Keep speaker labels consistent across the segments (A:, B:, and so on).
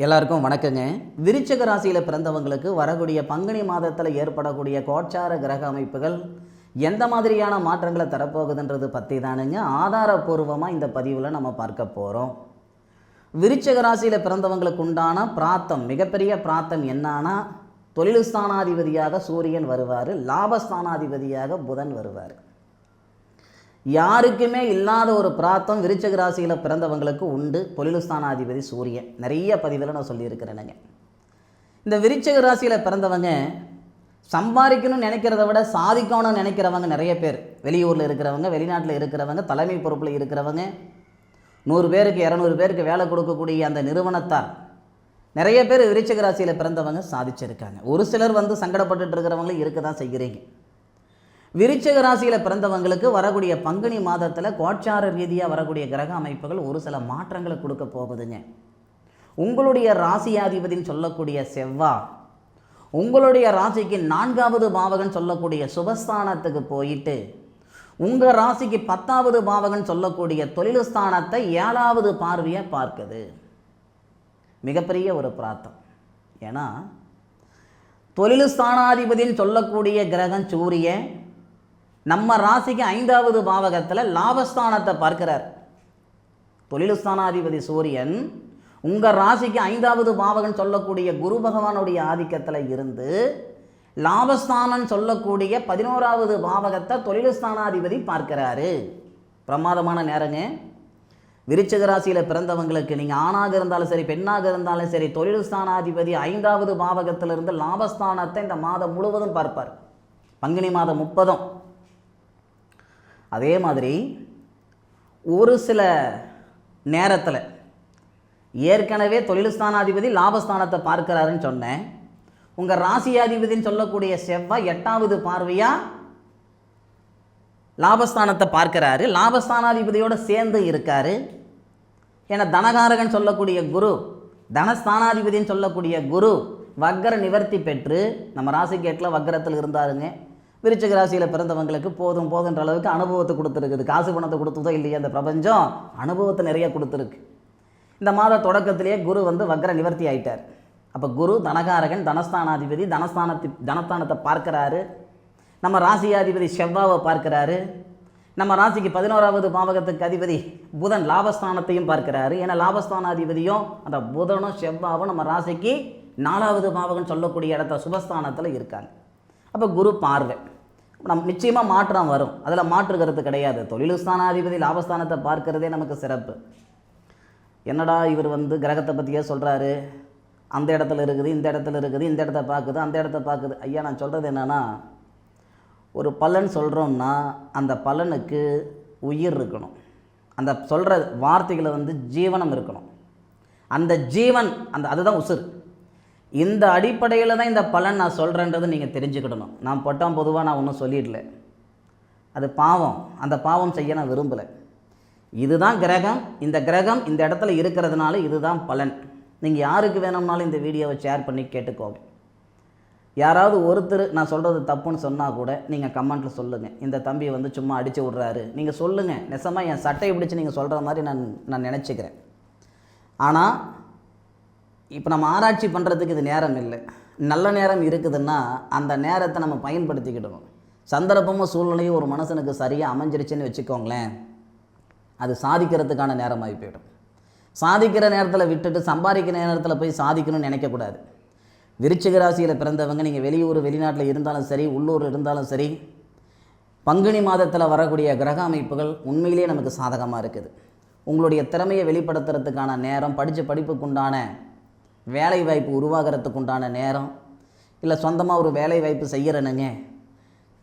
A: எல்லாருக்கும் வணக்கங்க. விருச்சிக ராசியில் பிறந்தவங்களுக்கு வரக்கூடிய பங்குனி மாதத்தில் ஏற்படக்கூடிய கோச்சார கிரக அமைப்புகள் எந்த மாதிரியான மாற்றங்களை தரப்போகுதுன்றது பற்றி தானுங்க ஆதாரபூர்வமாக இந்த பதிவில் நம்ம பார்க்க போகிறோம். விருச்சிக ராசியில் பிறந்தவங்களுக்கு உண்டான பிராத்தம், மிகப்பெரிய பிராத்தம் என்னன்னா, தொழில் ஸ்தானாதிபதியாக சூரியன் வருவார், லாபஸ்தானாதிபதியாக புதன் வருவார். யாருக்குமே இல்லாத ஒரு பிராத்தம் விருச்சிக ராசியில் பிறந்தவங்களுக்கு உண்டு. தொழில் ஸ்தானாதிபதி சூரியன். நிறைய பதிவில் நான் சொல்லியிருக்கிறேனுங்க. இந்த விருச்சிக ராசியில் பிறந்தவங்க சம்பாதிக்கணும்னு நினைக்கிறத விட சாதிக்கணும்னு நினைக்கிறவங்க நிறைய பேர். வெளியூரில் இருக்கிறவங்க, வெளிநாட்டில் இருக்கிறவங்க, தலைமை பொறுப்பில் இருக்கிறவங்க, 100 பேருக்கு 200 பேருக்கு வேலை கொடுக்கக்கூடிய அந்த நிறுவனத்தார் நிறைய பேர் விருச்சிக ராசியில் பிறந்தவங்க சாதிச்சிருக்காங்க. ஒரு சிலர் சங்கடப்பட்டு இருக்கிறவங்களும் இருக்க தான் செய்கிறீங்க. விருச்சிக ராசியில் பிறந்தவங்களுக்கு வரக்கூடிய பங்குனி மாதத்தில் கோச்சார ரீதியாக வரக்கூடிய கிரக அமைப்புகள் ஒரு சில மாற்றங்களை கொடுக்க போகுதுங்க. உங்களுடைய ராசியாதிபதின்னு சொல்லக்கூடிய செவ்வாய் உங்களுடைய ராசிக்கு 4வது பாவகன் சொல்லக்கூடிய சுபஸ்தானத்துக்கு போயிட்டு உங்கள் ராசிக்கு 10வது பாவகன் சொல்லக்கூடிய தொழில் ஸ்தானத்தை 7வது பார்வையை பார்க்குது. மிகப்பெரிய ஒரு பிரார்த்தம். ஏன்னா தொழில் ஸ்தானாதிபதின்னு சொல்லக்கூடிய கிரகம் சூரியன் நம்ம ராசிக்கு 5வது பாவகத்தில் லாபஸ்தானத்தை பார்க்கிறார். தொழில் ஸ்தானாதிபதி சூரியன் உங்கள் ராசிக்கு 5வது பாவகன் சொல்லக்கூடிய குரு பகவானுடைய ஆதிக்கத்தில் இருந்து லாபஸ்தானம் சொல்லக்கூடிய 11வது பாவகத்தை தொழில் ஸ்தானாதிபதி பார்க்கிறாரு. பிரமாதமான நேரங்க. விருச்சிக ராசியில் பிறந்தவங்களுக்கு நீங்கள் ஆணாக இருந்தாலும் சரி, பெண்ணாக இருந்தாலும் சரி, தொழில் ஸ்தானாதிபதி 5வது பாவகத்திலிருந்து லாபஸ்தானத்தை இந்த மாதம் முழுவதும் பார்ப்பார். பங்குனி மாதம் 30. அதே மாதிரி ஒரு சில நேரத்தில் ஏற்கனவே தொழில் ஸ்தானாதிபதி லாபஸ்தானத்தை பார்க்கிறாருன்னு சொன்னேன். உங்கள் ராசியாதிபதின்னு சொல்லக்கூடிய செவ்வாய் 8வது பார்வையாக லாபஸ்தானத்தை பார்க்கிறாரு. லாபஸ்தானாதிபதியோடு சேர்ந்து இருக்கார். ஏன்னா தனகாரகன் சொல்லக்கூடிய குரு, தனஸ்தானாதிபதின்னு சொல்லக்கூடிய குரு வக்கர நிவர்த்தி பெற்று நம்ம ராசிக்கு 8ல் வக்கரத்தில் இருந்தாருங்க. விருச்சிக ராசியில் பிறந்தவங்களுக்கு போதும் போதுன்ற அளவுக்கு அனுபவத்தை கொடுத்துருக்குது. காசு பணத்தை கொடுத்ததோ இல்லையா, அந்த பிரபஞ்சம் அனுபவத்தை நிறைய கொடுத்துருக்கு. இந்த மாத தொடக்கத்திலேயே குரு வக்கர நிவர்த்தி ஆயிட்டார். அப்போ குரு தனகாரகன், தனஸ்தானாதிபதி, தனஸ்தானத்தை பார்க்கிறாரு. நம்ம ராசியாதிபதி செவ்வாவை பார்க்கிறாரு. நம்ம ராசிக்கு 11வது பாவகத்துக்கு அதிபதி புதன் லாபஸ்தானத்தையும் பார்க்கிறாரு. ஏன்னா லாபஸ்தானாதிபதியும் அந்த புதனும் செவ்வாவும் நம்ம ராசிக்கு 4வது பாவகன் சொல்லக்கூடிய இடத்துல சுபஸ்தானத்தில் இருக்காங்க. அப்போ குரு பார்வை நிச்சயமாக மாற்றம் வரும். அதில் மாற்று கருத்து கிடையாது. தொழில் ஸ்தானாதிபதி லாபஸ்தானத்தை பார்க்கிறதே நமக்கு சிறப்பு. என்னடா இவர் கிரகத்தை பற்றியே சொல்கிறாரு, அந்த இடத்துல இருக்குது, இந்த இடத்துல இருக்குது, இந்த இடத்த பார்க்குது, அந்த இடத்த பார்க்குது. ஐயா, நான் சொல்கிறது என்னென்னா, ஒரு பலன் சொல்கிறோம்னா அந்த பலனுக்கு உயிர் இருக்கணும். அந்த சொல்கிற வார்த்தைகளை ஜீவனம் இருக்கணும். அந்த ஜீவன் அதுதான் உசுர். இந்த அடிப்படையில் தான் இந்த பலன் நான் சொல்கிறேன்றது நீங்கள் தெரிஞ்சுக்கிடணும். நான் பொட்டாம் பொதுவாக நான் ஒன்றும் சொல்லிடல. அது பாவம். அந்த பாவம் செய்ய நான் விரும்பலை. இதுதான் கிரகம். இந்த கிரகம் இந்த இடத்துல இருக்கிறதுனால இதுதான் பலன். நீங்கள் யாருக்கு வேணும்னாலும் இந்த வீடியோவை ஷேர் பண்ணி கேட்டுக்கோங்க. யாராவது ஒருத்தர் நான் சொல்கிறது தப்புன்னு சொன்னால் கூட நீங்கள் கமெண்ட்டில் சொல்லுங்கள். இந்த தம்பி சும்மா அடித்து விட்றாரு, நீங்கள் சொல்லுங்கள். நெசமாக என் சட்டையை பிடிச்சி நீங்கள் சொல்கிற மாதிரி நான் நினச்சிக்கிறேன். ஆனால் இப்போ நம்ம ஆராய்ச்சி பண்ணுறதுக்கு இது நேரம் இல்லை. நல்ல நேரம் இருக்குதுன்னா அந்த நேரத்தை நம்ம பயன்படுத்திக்கிடணும். சந்தர்ப்பமும் சூழ்நிலையும் ஒரு மனுஷனுக்கு சரியாக அமைஞ்சிருச்சுன்னு வச்சுக்கோங்களேன், அது சாதிக்கிறதுக்கான நேரமாகி போயிடும். சாதிக்கிற நேரத்தில் விட்டுட்டு சம்பாதிக்கிற நேரத்தில் போய் சாதிக்கணும்னு நினைக்கக்கூடாது. விருச்சிக ராசியில் பிறந்தவங்க நீங்கள் வெளியூர் வெளிநாட்டில் இருந்தாலும் சரி, உள்ளூரில் இருந்தாலும் சரி, பங்குனி மாதத்தில் வரக்கூடிய கிரக அமைப்புகள் உண்மையிலேயே நமக்கு சாதகமாக இருக்குது. உங்களுடைய திறமையை வெளிப்படுத்துறதுக்கான நேரம், படித்த படிப்புக்குண்டான வேலை வாய்ப்பு உருவாகிறதுக்கு உண்டான நேரம், இல்லை சொந்தமாக ஒரு வேலை வாய்ப்பு செய்கிறனுங்க,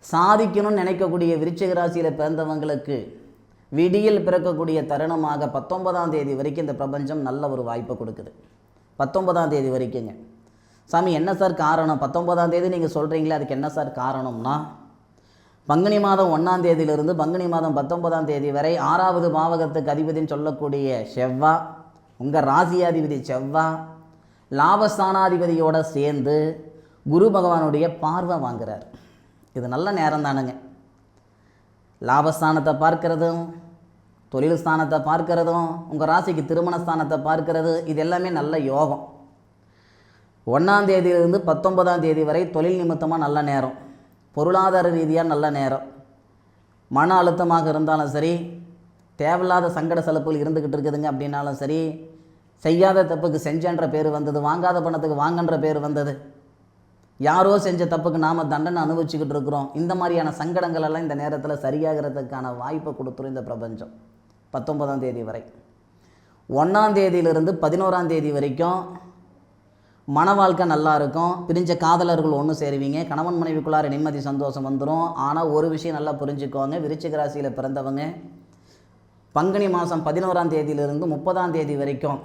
A: சாதிக்கணும்னு நினைக்கக்கூடிய விருச்சிக ராசியில் பிறந்தவங்களுக்கு விடியில் பிறக்கக்கூடிய தருணமாக 19ஆம் தேதி வரைக்கும் இந்த பிரபஞ்சம் நல்ல ஒரு வாய்ப்பை கொடுக்குது. 19ஆம் தேதி வரைக்குங்க. சாமி, என்ன சார் காரணம்? 19ஆம் தேதி நீங்கள் சொல்கிறீங்களே, அதுக்கு என்ன சார் காரணம்னா, பங்குனி மாதம் 1ஆம் தேதியிலிருந்து பங்குனி மாதம் 19ஆம் தேதி வரை 6வது பாவகத்துக்கு அதிபதின்னு சொல்லக்கூடிய செவ்வாய், உங்கள் ராசியாதிபதி செவ்வாய் லாபஸ்தானாதிபதியோடு சேர்ந்து குரு பகவானுடைய பார்வை வாங்குகிறார். இது நல்ல நேரம் தானுங்க. லாபஸ்தானத்தை பார்க்கிறதும் தொழில் ஸ்தானத்தை பார்க்கிறதும் உங்கள் ராசிக்கு திருமண ஸ்தானத்தை பார்க்கிறது, இது எல்லாமே நல்ல யோகம். 1ஆம் தேதியிலிருந்து 19ஆம் தேதி வரை தொழில் நிமித்தமாக நல்ல நேரம், பொருளாதார ரீதியாக நல்ல நேரம். மன அழுத்தமாக இருந்தாலும் சரி, தேவையில்லாத சங்கட சலுப்புகள் இருந்துக்கிட்டு இருக்குதுங்க அப்படின்னாலும் சரி, செய்யாத தப்புக்கு செஞ்சன்ற பேர் வந்தது, வாங்காத பணத்துக்கு வாங்கன்ற பேர் வந்தது, யாரோ செஞ்ச தப்புக்கு நாம் தண்டனை அனுபவிச்சுக்கிட்டு இருக்கிறோம். இந்த மாதிரியான சங்கடங்கள் எல்லாம் இந்த நேரத்தில் சரியாகிறதுக்கான வாய்ப்பை கொடுத்துரும் இந்த பிரபஞ்சம். 19ஆம் தேதி வரை. 1ஆம் தேதியிலிருந்து 11ஆம் தேதி வரைக்கும் மன வாழ்க்கை நல்லா இருக்கும். பிரிஞ்ச காதலர்கள் ஒன்று சேருவீங்க. கணவன் மனைவிக்குள்ளார நிம்மதி சந்தோஷம் வந்துடும். ஆனால் ஒரு விஷயம் நல்லா புரிஞ்சுக்கோங்க, விருச்சிக ராசியில் பிறந்தவங்க பங்குனி மாதம் 11ஆம் தேதியிலிருந்து 30ஆம் தேதி வரைக்கும்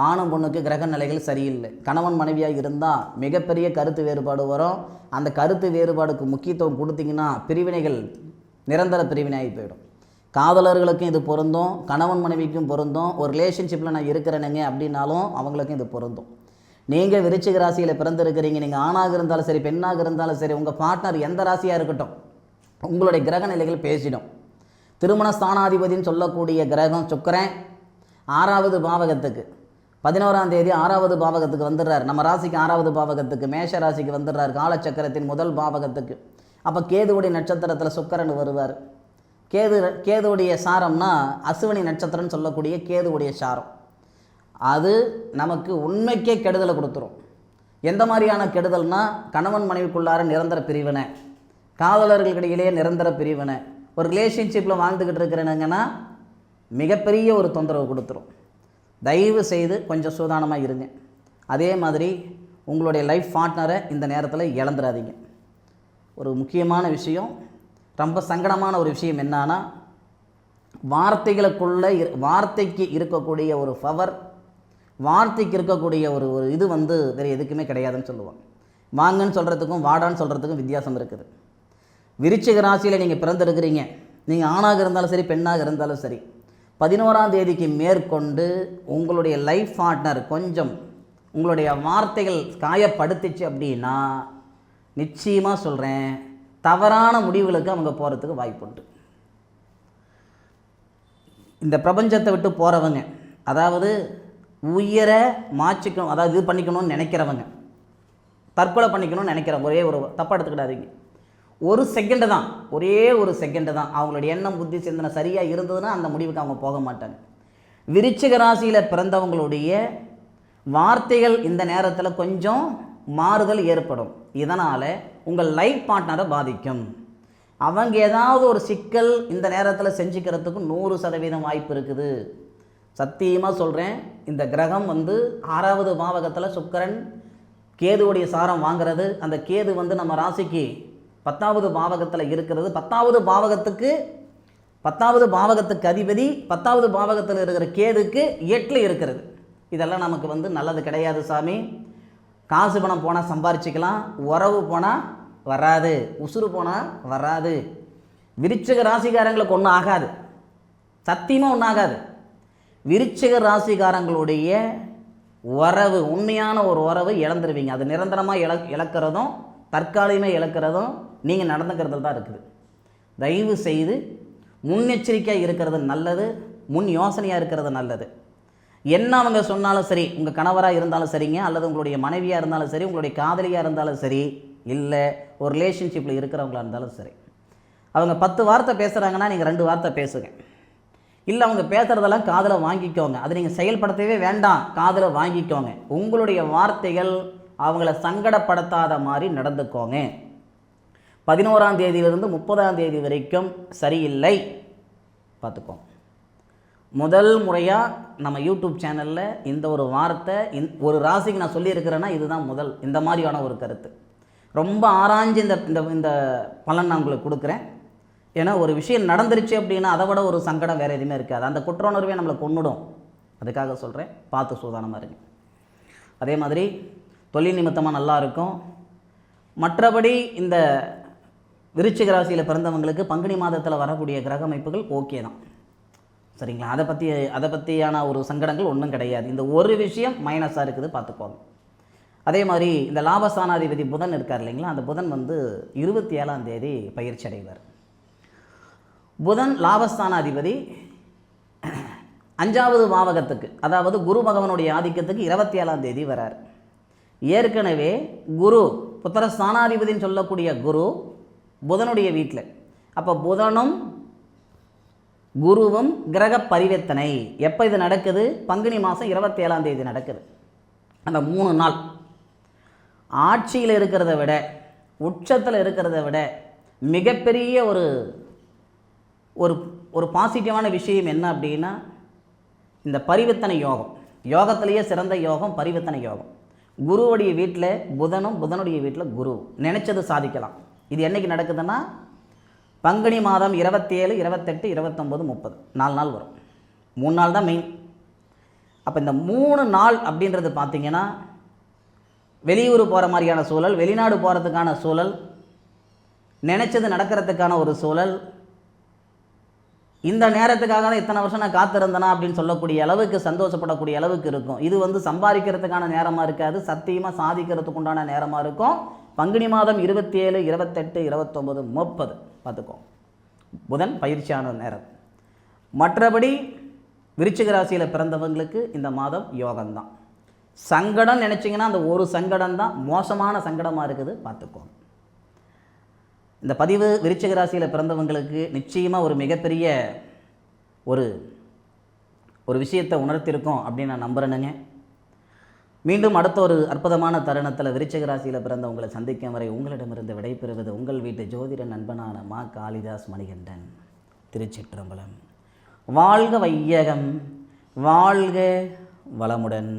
A: ஆணும் பொண்ணுக்கு கிரக நிலைகள் சரியில்லை. கணவன் மனைவியாக இருந்தால் மிகப்பெரிய கருத்து வேறுபாடு வரும். அந்த கருத்து வேறுபாடுக்கு முக்கியத்துவம் கொடுத்தீங்கன்னா பிரிவினைகள் நிரந்தர பிரிவினையாகி போயிடும். காதலர்களுக்கும் இது பொருந்தும், கணவன் மனைவிக்கும் பொருந்தும். ஒரு ரிலேஷன்ஷிப்பில் நான் இருக்கிறேனுங்க அப்படின்னாலும் அவங்களுக்கும் இது பொருந்தும். நீங்கள் விருச்சிக ராசியில் பிறந்திருக்கிறீங்க, நீங்கள் ஆணாக இருந்தாலும் சரி பெண்ணாக இருந்தாலும் சரி, உங்கள் பார்ட்னர் எந்த ராசியாக இருக்கட்டும், உங்களுடைய கிரக நிலைகள் பேசிடும். திருமண ஸ்தானாதிபதினு சொல்லக்கூடிய கிரகம் சுக்கிரன் 6வது பாவகத்துக்கு 11ஆம் தேதி 6வது பாவகத்துக்கு வந்துடுறார். நம்ம ராசிக்கு 6வது பாவகத்துக்கு, மேஷ ராசிக்கு வந்துடுறார், காலச்சக்கரத்தின் முதல் பாவகத்துக்கு. அப்போ கேதுவுடைய நட்சத்திரத்தில் சுக்கிரன் வருவார். கேதுவுடைய சாரம்னா அசுவனி நட்சத்திரம்னு சொல்லக்கூடிய கேதுவுடைய சாரம். அது நமக்கு உண்மைக்கே கெடுதலை கொடுத்துரும். எந்த மாதிரியான கெடுதல்னா, கணவன் மனைவிக்குள்ளார நிரந்தர பிரிவினை, காதலர்களுக்கிடையிலேயே நிரந்தர பிரிவினை, ஒரு ரிலேஷன்ஷிப்பில் வாழ்ந்துக்கிட்டு இருக்கிறேனுங்கன்னா மிகப்பெரிய ஒரு தொந்தரவு கொடுத்துரும். தயவு செய்து கொஞ்சம் சூதானமாக இருங்க. அதே மாதிரி உங்களுடைய லைஃப் பார்ட்னரை இந்த நேரத்தில் இழந்துடாதீங்க. ஒரு முக்கியமான விஷயம், ரொம்ப சங்கடமான ஒரு விஷயம் என்னன்னா, வார்த்தைக்கு இருக்கக்கூடிய ஒரு பவர், வார்த்தைக்கு இருக்கக்கூடிய ஒரு இது வேறு எதுக்குமே கிடையாதுன்னு சொல்லுவாங்க. வாங்கன்னு சொல்கிறதுக்கும் வாடான்னு சொல்கிறதுக்கும் வித்தியாசம் இருக்குது. விருச்சிக ராசியில் நீங்கள் பிறந்திருக்கிறீங்க, நீங்கள் ஆணாக இருந்தாலும் சரி பெண்ணாக இருந்தாலும் சரி, 11ஆம் தேதிக்கு மேற்கொண்டு உங்களுடைய லைஃப் பார்ட்னர் கொஞ்சம் உங்களுடைய வார்த்தைகள் காயப்படுத்திச்சு அப்படின்னா நிச்சயமாக சொல்கிறேன், தவறான முடிவுகளுக்கு அவங்க போகிறதுக்கு வாய்ப்புண்டு. இந்த பிரபஞ்சத்தை விட்டு போகிறவங்க, அதாவது உயிரை மாற்றிக்கணும், அதாவது இது பண்ணிக்கணும்னு நினைக்கிறவங்க, தற்கொலை பண்ணிக்கணும்னு நினைக்கிறவங்க, ஒரே ஒரு தப்பாக எடுத்துக்கிடாதீங்க, ஒரு செகண்டு தான், ஒரே ஒரு செகண்டு தான் அவங்களுடைய எண்ணம் புத்தி சிந்தனை சரியாக இருந்ததுன்னா அந்த முடிவுக்கு அவங்க போக மாட்டாங்க. விருச்சிக ராசியில் பிறந்தவங்களுடைய வார்த்தைகள் இந்த நேரத்தில் கொஞ்சம் மாறுதல் ஏற்படும். இதனால் உங்கள் லைஃப் பார்ட்னரை பாதிக்கும். அவங்க ஏதாவது ஒரு சிக்கல் இந்த நேரத்தில் செஞ்சுக்கிறதுக்கு 100% வாய்ப்பு இருக்குது. சத்தியமாக சொல்கிறேன், இந்த கிரகம் 6வது பாவகத்தில் சுக்கிரன் கேதுவுடைய சாரம் வாங்கிறது. அந்த கேது நம்ம ராசிக்கு 10வது பாவகத்தில் இருக்கிறது. 10வது பாவகத்துக்கு அதிபதி 10வது பாவகத்தில் இருக்கிற கேதுக்கு 8ல் இருக்கிறது. இதெல்லாம் நமக்கு நல்லது கிடையாது சாமி. காசு பணம் போனால் சம்பாரிச்சிக்கலாம், உறவு போனால் வராது, உசுறு போனால் வராது. விருச்சிக ராசிக்காரங்களுக்கு ஒன்றும் ஆகாது, சத்தியமாக ஒன்றும் ஆகாது. விருச்சிக ராசிக்காரங்களுடைய உறவு, உண்மையான ஒரு உறவு இழந்துருவீங்க. அது நிரந்தரமாக இழக்கிறதும் தற்காலிகமாக இழக்கிறதும் நீங்கள் நடந்துக்கிறதுல தான் இருக்குது. தயவு செய்து முன்னெச்சரிக்கையாக இருக்கிறது நல்லது, முன் யோசனையாக இருக்கிறது நல்லது. என்ன அவங்க சொன்னாலும் சரி, உங்கள் கணவராக இருந்தாலும் சரிங்க, அல்லது உங்களுடைய மனைவியாக இருந்தாலும் சரி, உங்களுடைய காதலியாக இருந்தாலும் சரி, இல்லை ஒரு ரிலேஷன்ஷிப்பில் இருக்கிறவங்களா இருந்தாலும் சரி, அவங்க 10 வார்த்தை பேசுகிறாங்கன்னா நீங்கள் 2 வார்த்தை பேசுங்க. இல்லை அவங்க பேசுகிறதெல்லாம் காதில் வாங்கிக்கோங்க. அதை நீங்கள் செயல்படுத்தவே வேண்டாம், காதில் வாங்கிக்கோங்க. உங்களுடைய வார்த்தைகள் அவங்கள சங்கடப்படுத்தாத மாதிரி நடந்துக்கோங்க. 11ஆம் தேதியிலிருந்து 30ஆம் தேதி வரைக்கும் சரியில்லை, பார்த்துக்கோங்க. முதல் முறையாக நம்ம யூடியூப் சேனலில் இந்த ஒரு வார்த்தை ஒரு ராசிக்கு நான் சொல்லியிருக்கிறேன்னா இதுதான் முதல் இந்த மாதிரியான ஒரு கருத்து. ரொம்ப ஆராய்ஞ்சு இந்த பலன் நான் உங்களுக்கு கொடுக்குறேன். ஏன்னா ஒரு விஷயம் நடந்துருச்சு அப்படின்னா அதை விட ஒரு சங்கடம் வேறு எதுவுமே இருக்காது. அந்த குற்ற உணர்வே நம்மளை கொன்னுடும். அதுக்காக சொல்கிறேன், பார்த்து சூதானமாக இருங்க. அதே மாதிரி தொழில் நிமித்தமாக நல்லா இருக்கும். மற்றபடி இந்த விருச்சிக ராசியில் பிறந்தவங்களுக்கு பங்குனி மாதத்தில் வரக்கூடிய கிரக அமைப்புகள் ஓகே தான், சரிங்களா? அதை பற்றியான ஒரு சங்கடங்கள் ஒன்றும் கிடையாது. இந்த ஒரு விஷயம் மைனஸாக இருக்குது, பார்த்துக்கோங்க. அதே மாதிரி இந்த லாபஸ்தானாதிபதி புதன் இருக்கார் இல்லைங்களா, அந்த புதன் 27ஆம் தேதி பயிற்சி அடைவார். புதன் லாபஸ்தானாதிபதி 5வது பாவகத்துக்கு, அதாவது குரு பகவானுடைய ஆதிக்கத்துக்கு 27ஆம் தேதி வரார். ஏற்கனவே குரு புத்திரஸ்தானாதிபதினு சொல்லக்கூடிய குரு புதனுடைய வீட்டில். அப்போ புதனும் குருவும் கிரக பரிவர்த்தனை. எப்போ இது நடக்குது? பங்குனி மாதம் 27ஆம் தேதி நடக்குது. அந்த 3 நாள் ஆட்சியில் இருக்கிறத விட, உச்சத்தில் இருக்கிறத விட மிகப்பெரிய ஒரு ஒரு ஒரு பாசிட்டிவான விஷயம் என்ன அப்படின்னா, இந்த பரிவர்த்தனை யோகம். யோகத்திலேயே சிறந்த யோகம் பரிவர்த்தனை யோகம். குருவுடைய வீட்டில் புதனும், புதனுடைய வீட்டில் குரு. நினைச்சது சாதிக்கலாம். இது என்னைக்கு நடக்குதுன்னா, பங்குனி மாதம் 27, 28, 29, 30 4 நாள் வரும். 3 நாள் தான் மெயின். அப்போ இந்த 3 நாள் அப்படின்றது பார்த்திங்கன்னா, வெளியூர் போகிற மாதிரியான சூழல், வெளிநாடு போகிறதுக்கான சூழல், நினச்சது நடக்கிறதுக்கான ஒரு சூழல். இந்த நேரத்துக்காக தான் இத்தனை வருஷம் நான் காத்திருந்தேனா அப்படின்னு சொல்லக்கூடிய அளவுக்கு, சந்தோஷப்படக்கூடிய அளவுக்கு இருக்கும். இது சம்பாதிக்கிறதுக்கான நேரமாக இருக்காது, சத்தியமாக சாதிக்கிறதுக்கு உண்டான நேரமாக இருக்கும். பங்குனி மாதம் 27, 28, 29, 30 பார்த்துக்கோ, புதன் பயிற்சியான நேரம். மற்றபடி விருச்சிக ராசியில் பிறந்தவங்களுக்கு இந்த மாதம் யோகம்தான். சங்கடம் நினச்சிங்கன்னா அந்த ஒரு சங்கடம் தான் மோசமான சங்கடமாக இருக்குது, பார்த்துக்கோ. இந்த பதிவு விருச்சிக ராசியில் பிறந்தவங்களுக்கு நிச்சயமாக ஒரு மிகப்பெரிய ஒரு விஷயத்தை உணர்த்திருக்கோம் அப்படின்னு நான் நம்புகிறேனுங்க. மீண்டும் அடுத்த ஒரு அற்புதமான தருணத்தில் விருச்சிக ராசியில் பிறந்தவங்களை சந்திக்கும் வரை உங்களிடமிருந்து விடைபெறுவது உங்கள் வீட்டு ஜோதிட நண்பனான மா காளிதாஸ் மணிகண்டன். திருச்சிற்றம்பலம். வாழ்க வையகம், வாழ்க வளமுடன்.